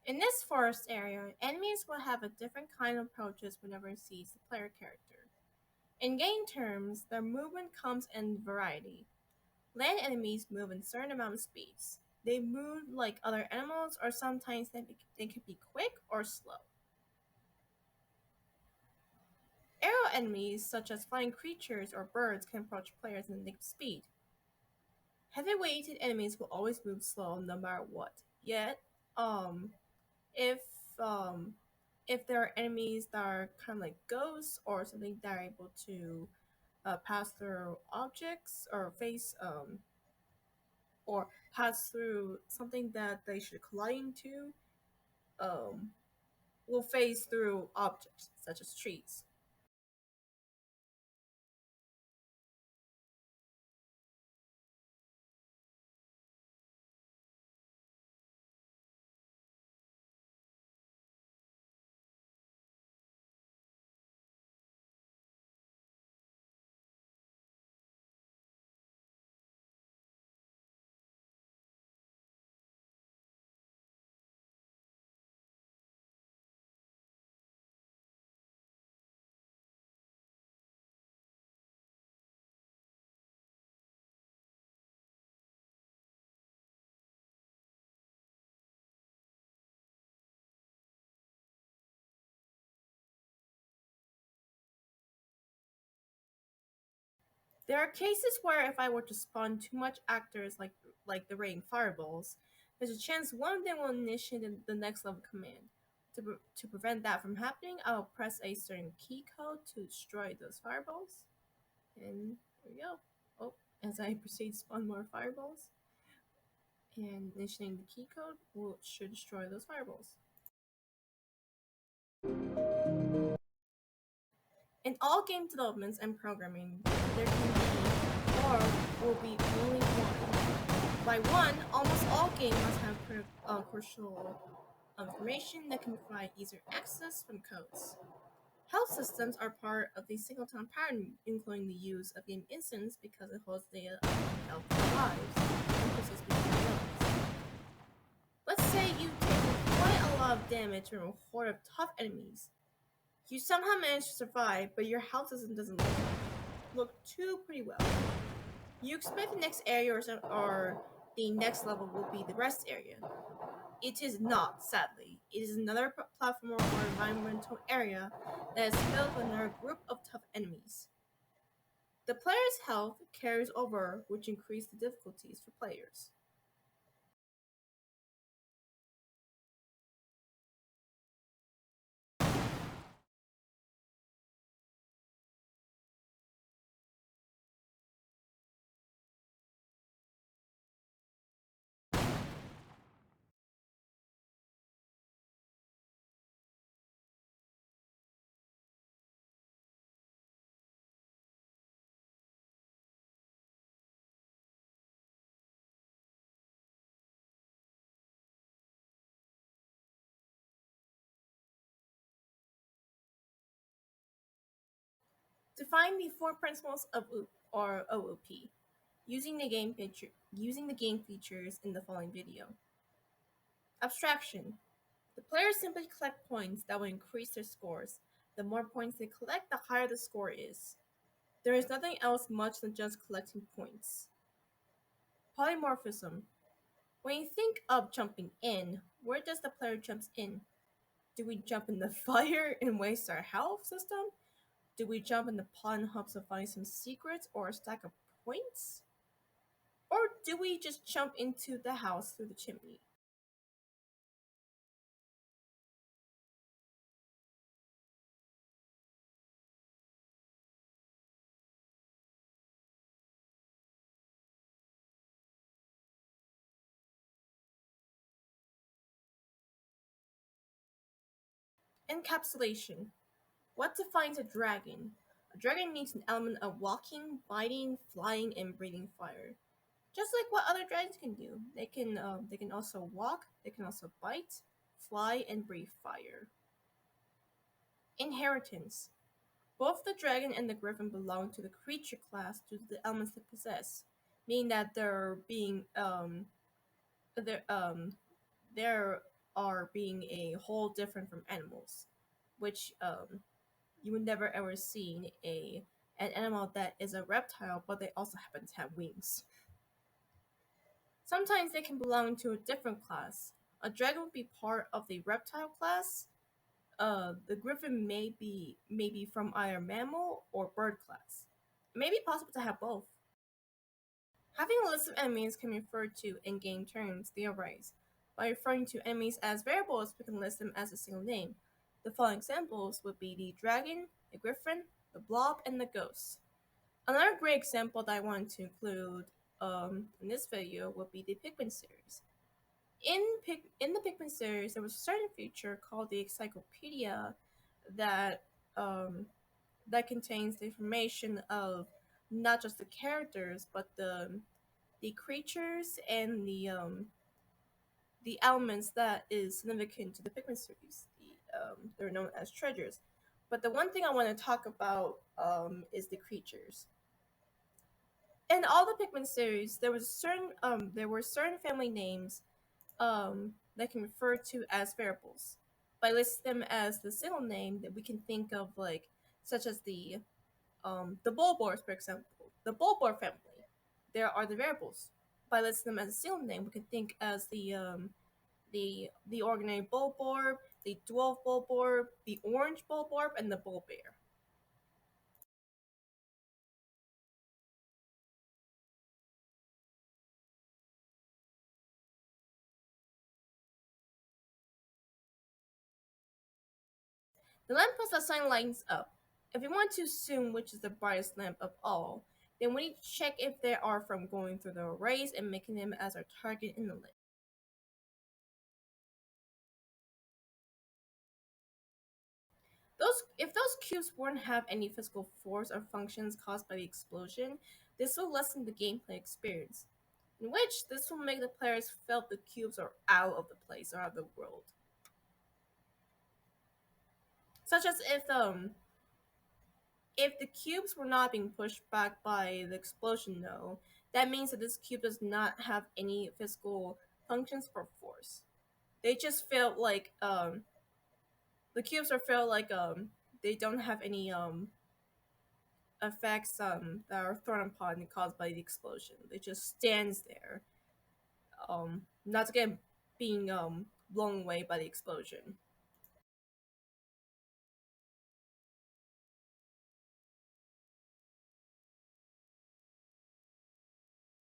In this forest area, enemies will have a different kind of approaches whenever it sees the player character. In game terms, their movement comes in variety. Land enemies move in certain amount of speeds. They move like other animals, or sometimes they can be quick or slow. Aerial enemies, such as flying creatures or birds, can approach players in the nick of speed. Heavy-weighted enemies will always move slow no matter what. Yet, um, if um, if there are enemies that are kind of like ghosts or something that are able to pass through objects or pass through something that they should collide into, um, will phase through objects such as trees. There are cases where if I were to spawn too much actors like the raining fireballs, there's a chance one of them will initiate the next level command. To prevent that from happening, I'll press a certain key code to destroy those fireballs. And there we go. Oh, as I proceed to spawn more fireballs, and initiating the key code should destroy those fireballs. In all game developments and programming, there can be or will be only one. By one, almost all games must have crucial information that can provide easier access from codes. Health systems are part of the singleton pattern, including the use of game instance because it holds data of health lives and persists between levels. Let's say you take quite a lot of damage from a horde of tough enemies. You somehow manage to survive, but your health doesn't look too pretty well. You expect the next area or the next level will be the rest area. It is not, sadly. It is another platform or environmental area that is filled with another group of tough enemies. The player's health carries over, which increases the difficulties for players. Define the four principles of OOP or OOP using the game features in the following video. Abstraction. The players simply collect points that will increase their scores. The more points they collect, the higher the score is. There is nothing else much than just collecting points. Polymorphism. When you think of jumping in, where does the player jumps in? Do we jump in the fire and waste our health system? Do we jump in the pot in hopes of finding some secrets or a stack of points? Or do we just jump into the house through the chimney? Encapsulation. What defines a dragon? A dragon needs an element of walking, biting, flying, and breathing fire. Just like what other dragons can do. They can also walk, they can also bite, fly, and breathe fire. Inheritance. Both the dragon and the griffin belong to the creature class due to the elements they possess, meaning that they're being they're are being a whole different from animals, which you would never ever see an animal that is a reptile, but they also happen to have wings. Sometimes they can belong to a different class. A dragon would be part of the reptile class. The griffin may be from either mammal or bird class. It may be possible to have both. Having a list of enemies can be referred to in game terms, the arrays. By referring to enemies as variables, we can list them as a single name. The following examples would be the dragon, the griffin, the blob, and the ghost. Another great example that I wanted to include in this video would be the Pikmin series. In the Pikmin series, there was a certain feature called the Encyclopedia that um, that contains the information of not just the characters, but the creatures and the elements that is significant to the Pikmin series. They're known as treasures. But the one thing I want to talk about is the creatures. In all the Pikmin series, there were certain family names that can refer to as variables. By listing them as the single name that we can think of, like such as the Bulbors, for example, the Bulbor family. There are the variables. By listing them as a single name, we can think as the ordinary Bulborb, the dwarf Bulborb, the orange Bulborb, and the Bulbear. The lamppost that sign lines up. If we want to assume which is the brightest lamp of all, then we need to check if they are from going through the arrays and making them as our target in the list. If those cubes wouldn't have any physical force or functions caused by the explosion, this will lessen the gameplay experience, in which this will make the players feel the cubes are out of the place or out of the world. Such as if the cubes were not being pushed back by the explosion, though, that means that this cube does not have any physical functions or force. They just feel like the cubes are feel like they don't have any effects that are thrown upon and caused by the explosion. They just stands there, not again being blown away by the explosion.